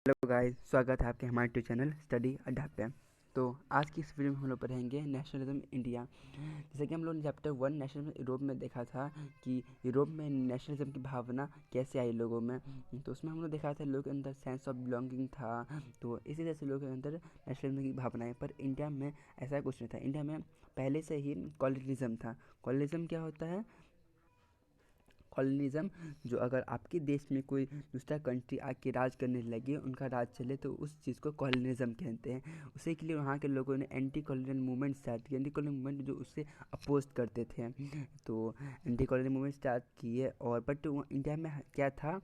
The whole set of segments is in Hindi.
हेलो गाइस, स्वागत है आपके हमारे यूट्यूब चैनल स्टडी अड्डा पे। तो आज की इस वीडियो में हम लोग पढ़ेंगे नेशनलिज्म इंडिया। जैसे कि हम लोग ने चैप्टर 1 नेशनलिज्म यूरोप में देखा था कि यूरोप में नेशनलिज्म की भावना कैसे आई लोगों में। तो उसमें हम लोग देखा था लोगों के अंदर सेंस ऑफ बिलोंगिंग था, तो इसी तरह से लोगों के अंदर नेशनलिज्म की भावनाएं। पर इंडिया में ऐसा कुछ नहीं था। इंडिया में पहले से ही कॉलोनिज्म था। कॉलोनिज्म क्या होता है? कॉलोनिज्म, जो अगर आपके देश में कोई दूसरा कंट्री आके राज करने लगे, उनका राज चले, तो उस चीज़ को कॉलोनिज्म कहते हैं। उसी के लिए वहाँ के लोगों ने एंटी कॉलोनियल मूवमेंट स्टार्ट किया। एंटी कॉलोनियल मूवमेंट जो उससे अपोज करते थे, तो एंटी कॉलोनियल मूवमेंट स्टार्ट किए। और बट इंडिया में क्या था,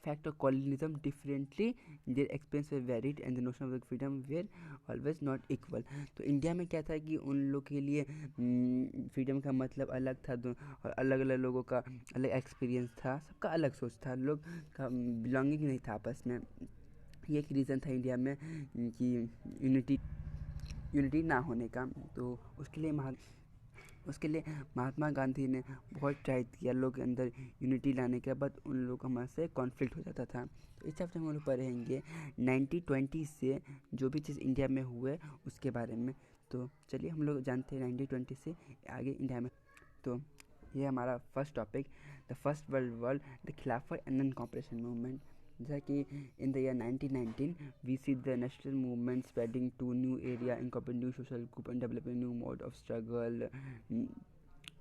fact of colonialism differently, their experience were varied and the notion of the freedom were always not equal। तो इंडिया में क्या था कि उन लोग के लिए फ्रीडम का मतलब अलग था, और अलग अलग लोगों का अलग एक्सपीरियंस था, सबका अलग सोच था, लोग का बिलोंगिंग नहीं था आपस में। ये एक रीज़न था इंडिया में कि यूनिटी ना होने का। तो उसके लिए महात्मा गांधी ने बहुत ट्राई किया लोग के अंदर यूनिटी लाने के, बाद उन लोगों का हमारे से कॉन्फ्लिक्ट हो जाता था। तो इस चैप्टर में हम लोग पढ़ेंगे 1920 से जो भी चीज़ इंडिया में हुए उसके बारे में। तो चलिए हम लोग जानते हैं 1920 से आगे इंडिया में। तो ये हमारा first topic, the first world war, the Khilafat and non cooperation movement. जैसा कि in the year 1919 we see the national movement spreading to new area, incorporating new social group and developing new mode of struggle.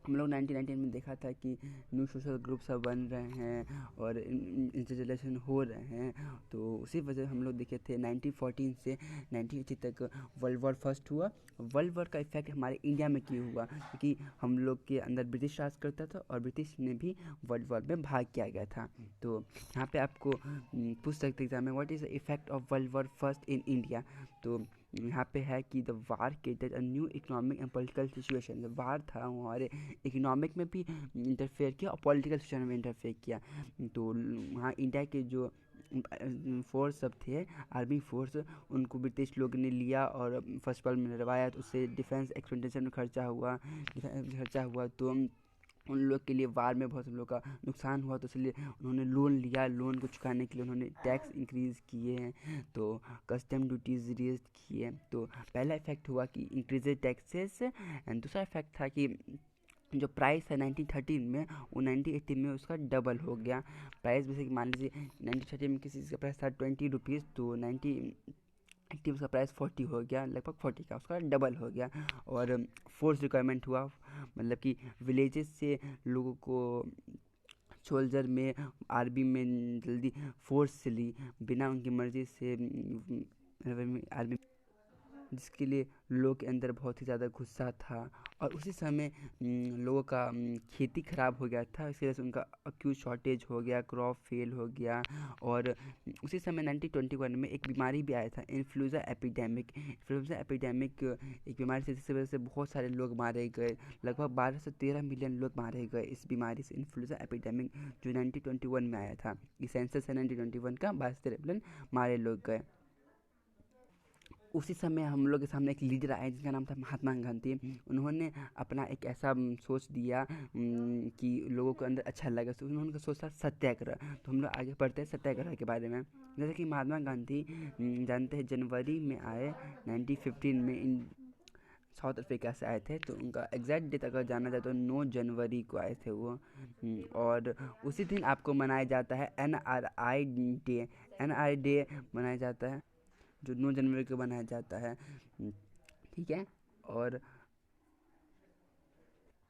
हम लोग 1919 में देखा था कि न्यू सोशल ग्रुप सब बन रहे हैं और इंस्टीट्यूशन हो रहे हैं। तो उसी वजह हम लोग देखे थे 1914 से 1980 तक वर्ल्ड वॉर फर्स्ट हुआ। वर्ल्ड वॉर का इफेक्ट हमारे इंडिया में क्यों हुआ? क्योंकि हम लोग के अंदर ब्रिटिश राज करता था और ब्रिटिश ने भी वर्ल्ड वॉर में भाग किया गया था। तो यहाँ पे आपको पूछ सकते एग्जाम में, what is the effect of world war first in India? तो यहाँ पे है कि the war created a new economic and political situation. जब वार था हमारे इकोनॉमिक में भी इंटरफेयर किया और पॉलिटिकल सिचुएशन में इंटरफेयर किया। तो वहाँ इंडिया के जो फोर्स सब थे, आर्मी फोर्स, उनको ब्रिटिश लोग ने लिया और फर्स्ट वर्ल्ड में लड़वाया। तो उससे डिफेंस एक्सपेंडिचर में खर्चा हुआ तो उन लोग के लिए वार में बहुत हम लोग का नुकसान हुआ। तो इसलिए उन्होंने लोन लिया, लोन को चुकाने के लिए उन्होंने टैक्स इंक्रीज़ किए हैं, तो कस्टम ड्यूटीज़ रेज किए। तो पहला इफेक्ट हुआ कि इंक्रीज टैक्सेस, एंड दूसरा इफेक्ट था कि जो प्राइस है 1913 में वो 1980 में उसका डबल हो गया। प्राइस जैसे कि मान लीजिए 1930 में किसी चीज़ का प्राइस था 20 रुपीज़, तो 1980 उसका प्राइस 40 हो गया, लगभग 40 का उसका डबल हो गया। और फोर्स रिक्वायरमेंट हुआ, मतलब कि विलेजेस से लोगों को सोल्जर में, आर्मी में जल्दी फोर्स से ली, बिना उनकी मर्ज़ी से आर्मी, जिसके लिए लोगों के अंदर बहुत ही ज़्यादा गुस्सा था। और उसी समय लोगों का खेती ख़राब हो गया था, इसी वजह से उनका अक्यूट शॉर्टेज हो गया, क्रॉप फेल हो गया। और उसी समय 1921 में एक बीमारी भी आया था, इन्फ्लुएंजा एपिडेमिक। इन्फ्लुएंजा एपिडेमिक एक बीमारी से जिसकी वजह से बहुत सारे लोग मारे गए, लगभग 12 से 13 मिलियन लोग मारे गए इस बीमारी से। इन्फ्लुएंजा एपिडेमिक जो 1921 में आया था, ये सेंसस है 1921 का, 12 से 13 मिलियन मारे लोग गए। उसी समय हम लोग के सामने एक लीडर आए जिसका नाम था महात्मा गांधी। उन्होंने अपना एक ऐसा सोच दिया कि लोगों को अंदर अच्छा लगा, तो उन्होंने सोचा सत्याग्रह। तो हम लोग आगे पढ़ते हैं सत्याग्रह के बारे में। जैसे कि महात्मा गांधी जानते हैं जनवरी में आए 1915 में, इन साउथ अफ्रीका से आए थे। तो उनका एग्जैक्ट डेट अगर जाना जाए तो 9 जनवरी को आए थे वो। और उसी दिन आपको मनाया जाता है NRI डे। NRI डे मनाया जाता है जो 9 जनवरी को बनाया जाता है, ठीक है। और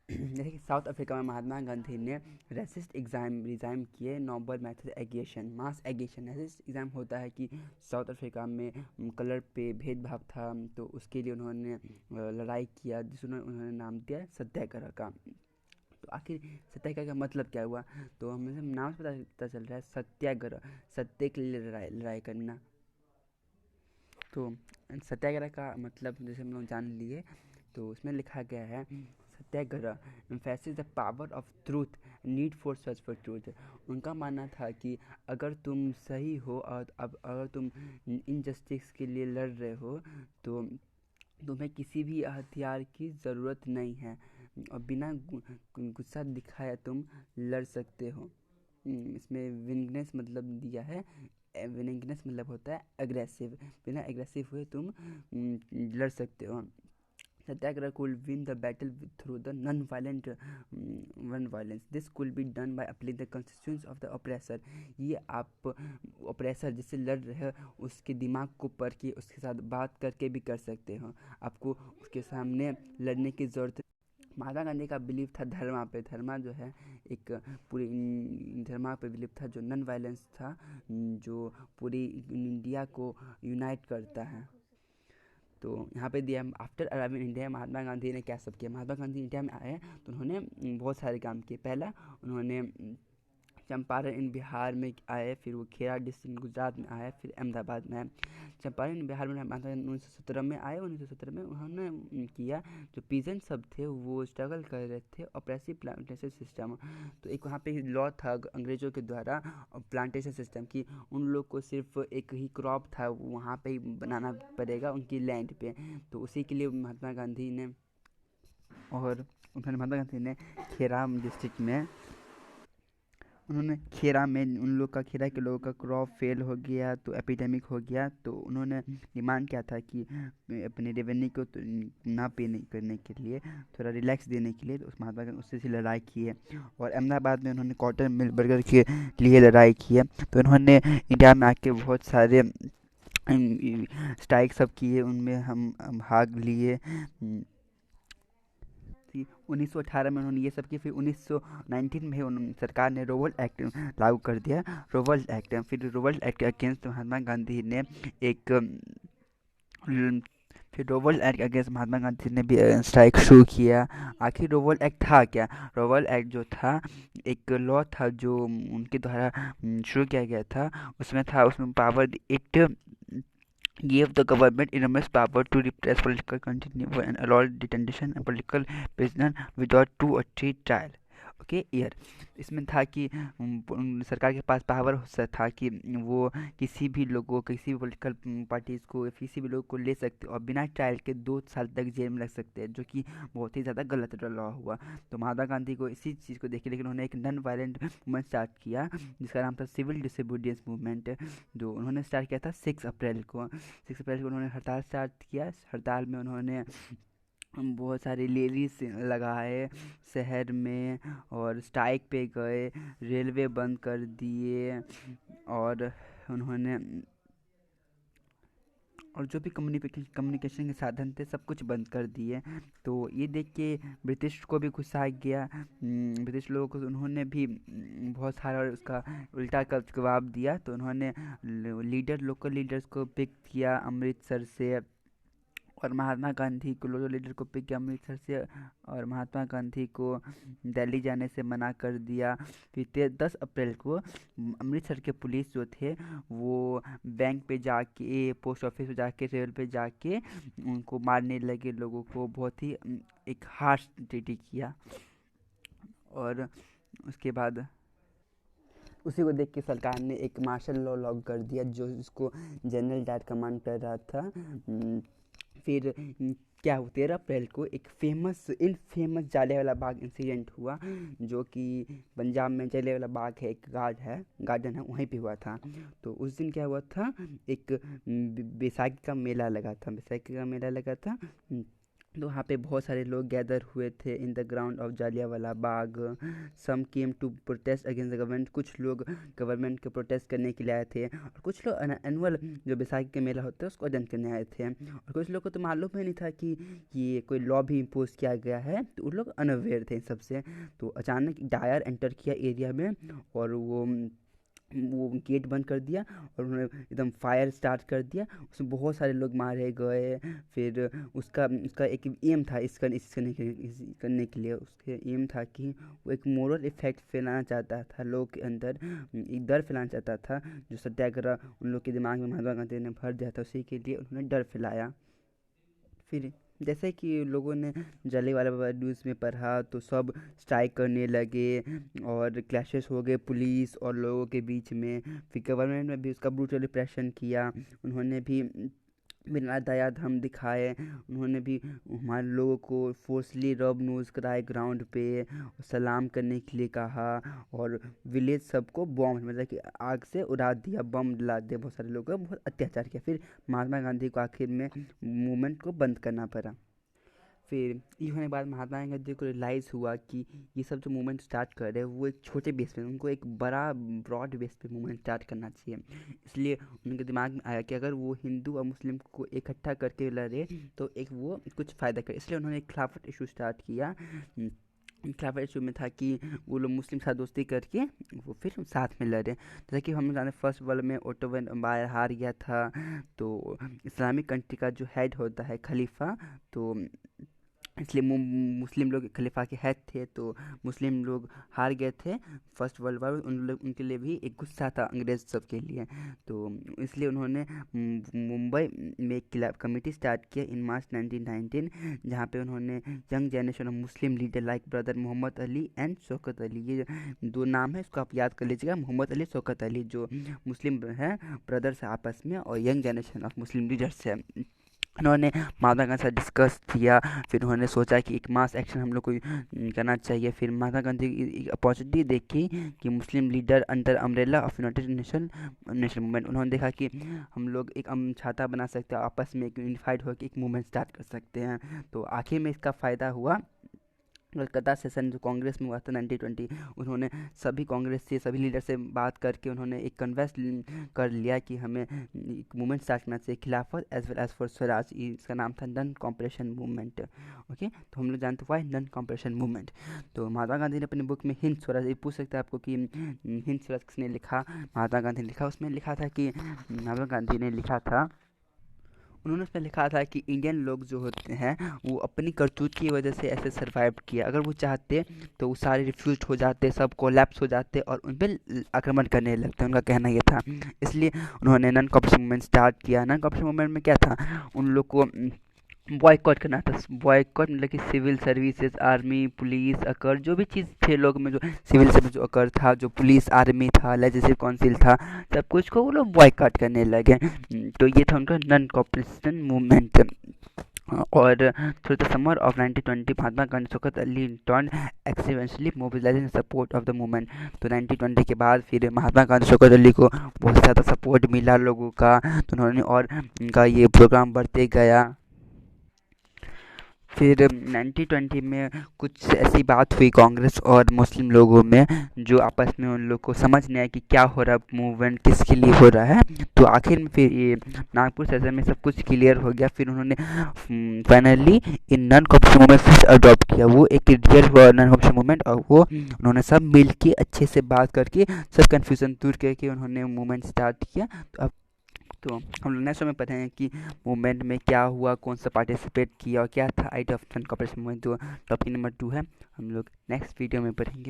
जैसे कि साउथ अफ्रीका में महात्मा गांधी ने रेसिस्ट एग्ज़ाम रिज़ाइम किए, नोबल मैथड एगेशन, मास एगेशन। रेसिस्ट एग्ज़ाम होता है कि साउथ अफ्रीका में कलर पे भेदभाव था, तो उसके लिए उन्होंने लड़ाई किया, जिसने उन्होंने नाम दिया सत्याग्रह का। तो आखिर सत्याग्रह का मतलब क्या हुआ? तो हमें नाम से पता चल रहा है, सत्याग्रह, सत्य के लिए लड़ाई करना। तो सत्याग्रह का मतलब जैसे हम लोग जान लिए, तो उसमें लिखा गया है satyagraha emphasis the power of truth, need for search for truth. उनका मानना था कि अगर तुम सही हो और अब अगर तुम इनजस्टिस के लिए लड़ रहे हो, तो तुम्हें किसी भी हथियार की ज़रूरत नहीं है और बिना गुस्सा दिखाए तुम लड़ सकते हो। इसमें विंगनेस मतलब दिया है विनिंगनेस मतलब होता है अग्रेसिव, बिना एग्रेसिव हुए तुम लड़ सकते हो। सत्याग्रह could win the battle through the non-violence. This could be done by applying the constitutions of the oppressor. ये आप ऑपरेसर जिससे लड़ रहे हो उसके दिमाग को पढ़ के उसके साथ बात करके भी कर सकते हो, आपको उसके सामने लड़ने की ज़रूरत। महात्मा गांधी का बिलीव था धर्मा पे। धर्मा जो है एक पूरी धर्मा पे बिलीव था जो नॉन वायलेंस था, जो पूरी इंडिया को यूनाइट करता है। तो यहाँ पे दिया after arriving India Mahatma Gandhi ने क्या सब किया। महात्मा गांधी इंडिया में आए तो उन्होंने बहुत सारे काम किए। पहला उन्होंने चंपारण इन बिहार में आए, फिर वो खेड़ा डिस्ट्रिक्ट गुजरात में आए, फिर अहमदाबाद में आए। चंपारण बिहार में महात्मा गांधी 1917 में आए। 1917 में उन्होंने किया, जो पीजेंट सब थे वो स्ट्रगल कर रहे थे ऑपरेसिव प्लांटेशन सिस्टम। तो एक वहाँ पे लॉ था अंग्रेज़ों के द्वारा प्लांटेशन सिस्टम की, उन लोग को सिर्फ एक ही क्रॉप था वहाँ पे ही बनाना पड़ेगा उनकी लैंड पे। तो उसी के लिए महात्मा गांधी ने खेराम डिस्ट्रिक्ट में उन्होंने खेरा में उन लोग का खेरा के लोगों का क्रॉप फेल हो गया तो एपिडेमिक हो गया, तो उन्होंने डिमांड किया था कि अपने रेवेन्यू को तो ना पे नहीं करने के लिए, थोड़ा रिलैक्स देने के लिए, तो उस महात्मा गांधी उससे लड़ाई की है। और अहमदाबाद में उन्होंने कॉटन मिल वर्कर के लिए लड़ाई की है। तो उन्होंने इंडिया में आके बहुत सारे स्ट्राइक सब किए, उनमें हम भाग लिए। 1918 में उन्होंने ये सब किया। फिर 1919 में सरकार ने रोवल एक्ट लागू कर दिया, रोवल एक्ट। फिर रोवल एक्ट के अगेंस्ट महात्मा गांधी ने भी स्ट्राइक शुरू किया। आखिर रोवल एक्ट था क्या? रोवल एक्ट जो था एक लॉ था जो उनके द्वारा शुरू किया गया था। उसमें power it gave the government enormous power to repress political continuity and allow detention and political prisoner without 2 or 3 trial. Okay year इसमें था कि सरकार के पास पावर था कि वो किसी भी लोगों, किसी भी पॉलिटिकल पार्टीज़ को, किसी भी लोग को ले सकते और बिना ट्रायल के 2 साल तक जेल में रख सकते हैं, जो कि बहुत ही ज़्यादा गलत लॉ हुआ। तो महात्मा गांधी को इसी चीज़ को देखे लेकिन उन्होंने एक नॉन वायलेंट मूवमेंट स्टार्ट किया जिसका नाम था सिविल डिसोबीडियंस मूवमेंट, जो उन्होंने स्टार्ट किया था 6 अप्रैल को। 6 अप्रैल को उन्होंने हड़ताल स्टार्ट किया। हड़ताल में उन्होंने बहुत सारे रैलीज लगाए शहर में और स्ट्राइक पे गए, रेलवे बंद कर दिए और उन्होंने जो भी कम्युनिकेशन के साधन थे सब कुछ बंद कर दिए। तो ये देख के ब्रिटिश को भी गुस्सा आ गया। ब्रिटिश लोगों को उन्होंने भी बहुत सारा उसका उल्टा जवाब दिया। तो उन्होंने लोकल लीडर्स को पिक किया अमृतसर से, और महात्मा गांधी को लोकल लीडर को पिक किया अमृतसर से, और महात्मा गांधी को दिल्ली जाने से मना कर दिया। फिर 10 अप्रैल को अमृतसर के पुलिस जो थे वो बैंक पे जाके, पोस्ट ऑफिस पे जाके, रेल पे जाके उनको मारने लगे लोगों को। बहुत ही एक हार्श ट्रीटी किया। और उसके बाद उसी को देख के सरकार ने एक मार्शल लॉ लागू कर दिया जो इसको जनरल डायर कमांड कर रहा था। फिर क्या हुआ 13 अप्रैल को एक इनफेमस जलियांवाला बाग इंसिडेंट हुआ, जो कि पंजाब में जलियांवाला बाग है, एक गार्डन है, वहीं पे हुआ था। तो उस दिन क्या हुआ था, एक बैसाखी का मेला लगा था। तो वहाँ पे बहुत सारे लोग गैदर हुए थे in the ground of Jallianwala Bagh. Some came to protest against the government, कुछ लोग गवर्नमेंट के प्रोटेस्ट करने के लिए आए थे, और कुछ लोग एनुअल जो बैसाखी का मेला होता है उसको अटेंड करने आए थे। और कुछ लोग को तो मालूम ही नहीं था कि ये कोई लॉ भी इम्पोज किया गया है, तो उन लोग अनअवेयर थे इन सबसे। तो अचानक डायर एंटर किया एरिया में और वो गेट बंद कर दिया और उन्होंने एकदम फायर स्टार्ट कर दिया। उसमें बहुत सारे लोग मारे गए। फिर उसका एक एम था इस करने के लिए उसके एम था कि वो एक मोरल इफेक्ट फैलाना चाहता था लोगों के अंदर, एक डर फैलाना चाहता था, जो सत्याग्रह उन लोग के दिमाग में महात्मा गांधी ने भर दिया था, उसी के लिए उन्होंने डर फैलाया। फिर जैसे कि लोगों ने जलियांवाला बाग न्यूज़ में पढ़ा तो सब स्ट्राइक करने लगे और क्लैशेस हो गए पुलिस और लोगों के बीच में। फिर गवर्नमेंट में भी उसका ब्रूटल रिप्रेशन किया। उन्होंने भी बिना दया धर्म दिखाए उन्होंने भी हमारे लोगों को फोर्सली रब नोज कराए ग्राउंड पे, सलाम करने के लिए कहा, और विलेज सबको बॉम्ब मतलब कि आग से उड़ा दिया, बम डला दिया, बहुत सारे लोगों का बहुत अत्याचार किया। फिर महात्मा गांधी को आखिर में मूवमेंट को बंद करना पड़ा। फिर ये होने के बाद महात्मा गांधी को रियलाइज़ हुआ कि ये सब जो मूवमेंट स्टार्ट कर रहे हैं वो एक छोटे बेस पे, उनको एक बड़ा ब्रॉड बेस पे मूवमेंट स्टार्ट करना चाहिए। इसलिए उनके दिमाग में आया कि अगर वो हिंदू और मुस्लिम को इकट्ठा करके लड़े तो एक वो कुछ फ़ायदा करे। इसलिए उन्होंने एक खिलाफत इशू स्टार्ट किया। खिलाफत इशू में था कि वो लोग मुस्लिम साथ दोस्ती करके वो फिर साथ में लड़े। जैसे कि हम जाने फर्स्ट वर्ल्ड में ओटोमन एम्पायर हार गया था, तो इस्लामिक कंट्री का जो हेड होता है खलीफा, तो इसलिए मुस्लिम लोग खलीफा के हेड थे, तो मुस्लिम लोग हार गए थे फर्स्ट वर्ल्ड वॉर। उनके लिए भी एक गुस्सा था अंग्रेज सब के लिए, तो इसलिए उन्होंने मुंबई में एक कमेटी स्टार्ट किया इन मार्च 1919, जहाँ पे उन्होंने young generation of Muslim leader like brother Mohammad Ali and Shaukat Ali, ये दो नाम है, इसको आप याद कर लीजिएगा, मोहम्मद अली शौकत अली, जो मुस्लिम हैं ब्रदर्स आपस में, और young generation of Muslim leaders है। उन्होंने महात्मा गांधी से डिस्कस किया। फिर उन्होंने सोचा कि एक मास एक्शन हम लोग को करना चाहिए। फिर महात्मा गांधी की अपॉर्चुनिटी देखी कि Muslim leader under umbrella of United Nation movement, उन्होंने देखा कि हम लोग एक छाता बना सकते हैं, आपस में एक यूनिफाइड होकर एक मूवमेंट स्टार्ट कर सकते हैं। तो आखिर में इसका फ़ायदा हुआ। कलकत्ता सेशन जो कांग्रेस में हुआ था 1920, उन्होंने सभी कांग्रेस से सभी लीडर से बात करके उन्होंने एक कन्वेंस कर लिया कि हमें एक मूवमेंट स्टार्ट करना चाहिए Khilafat as well as for Swaraj. इसका नाम था नन कॉम्परेशन मूवमेंट। ओके, तो हम लोग जानते हैं नन कॉम्परेशन मूवमेंट। तो महात्मा गांधी ने अपनी बुक में हिंद स्वराज, ये पूछ सकते हैं आपको कि हिंद स्वराज किसने लिखा, महात्मा गांधी ने लिखा। उसमें लिखा था कि महात्मा गांधी ने लिखा था, उन्होंने उसमें लिखा था कि इंडियन लोग जो होते हैं वो अपनी करतूत की वजह से ऐसे सरवाइव किया, अगर वो चाहते तो वो सारे रिफ्यूज हो जाते, सब कोलैप्स हो जाते और उन पर आक्रमण करने लगते, उनका कहना ये था। इसलिए उन्होंने नन कॉपरेशन मूवमेंट स्टार्ट किया। नन कॉपरेशन मूवमेंट में क्या था, उन लोग को बॉयकॉट करना था। बॉयकॉट मतलब कि सिविल सर्विसेज, आर्मी, पुलिस, अकर, जो भी चीज़ थे लोग में, जो सिविल सर्विस जो अकर था, जो पुलिस आर्मी था, लेजिस्लेटिव काउंसिल था, सब कुछ को वो लोग बॉयकॉट करने लगे। तो ये था उनका नन कॉपरेशन मूवमेंट। और through the summer of 1920 Mahatma Gandhi Shaukat Ali turn expansively mobilisation support of the movement. तो 1920 के बाद फिर महात्मा गांधी शौकत अली को बहुत ज़्यादा सपोर्ट मिला लोगों का, तो उन्होंने और उनका ये प्रोग्राम बढ़ते गया। फिर 1920 में कुछ ऐसी बात हुई कांग्रेस और मुस्लिम लोगों में, जो आपस में उन लोग को समझ नहीं आया कि क्या हो रहा है, मूवमेंट किसके लिए हो रहा है। तो आखिर में फिर ये नागपुर सेशन में सब कुछ क्लियर हो गया। फिर उन्होंने finally in non cooperation movement फिर अडॉप्ट किया, वो एक रियल नन कॉपरेशन मूवमेंट, और वो उन्होंने सब मिल के अच्छे से बात करके सब कन्फ्यूज़न दूर करके उन्होंने मूवमेंट स्टार्ट किया। तो अब तो हम लोग नेक्स्ट में पढ़ेंगे कि मूवमेंट में क्या हुआ, कौन सा पार्टिसिपेट किया और क्या था idea of non cooperation movement. जो टॉपिक नंबर 2 है, हम लोग नेक्स्ट वीडियो में पढ़ेंगे।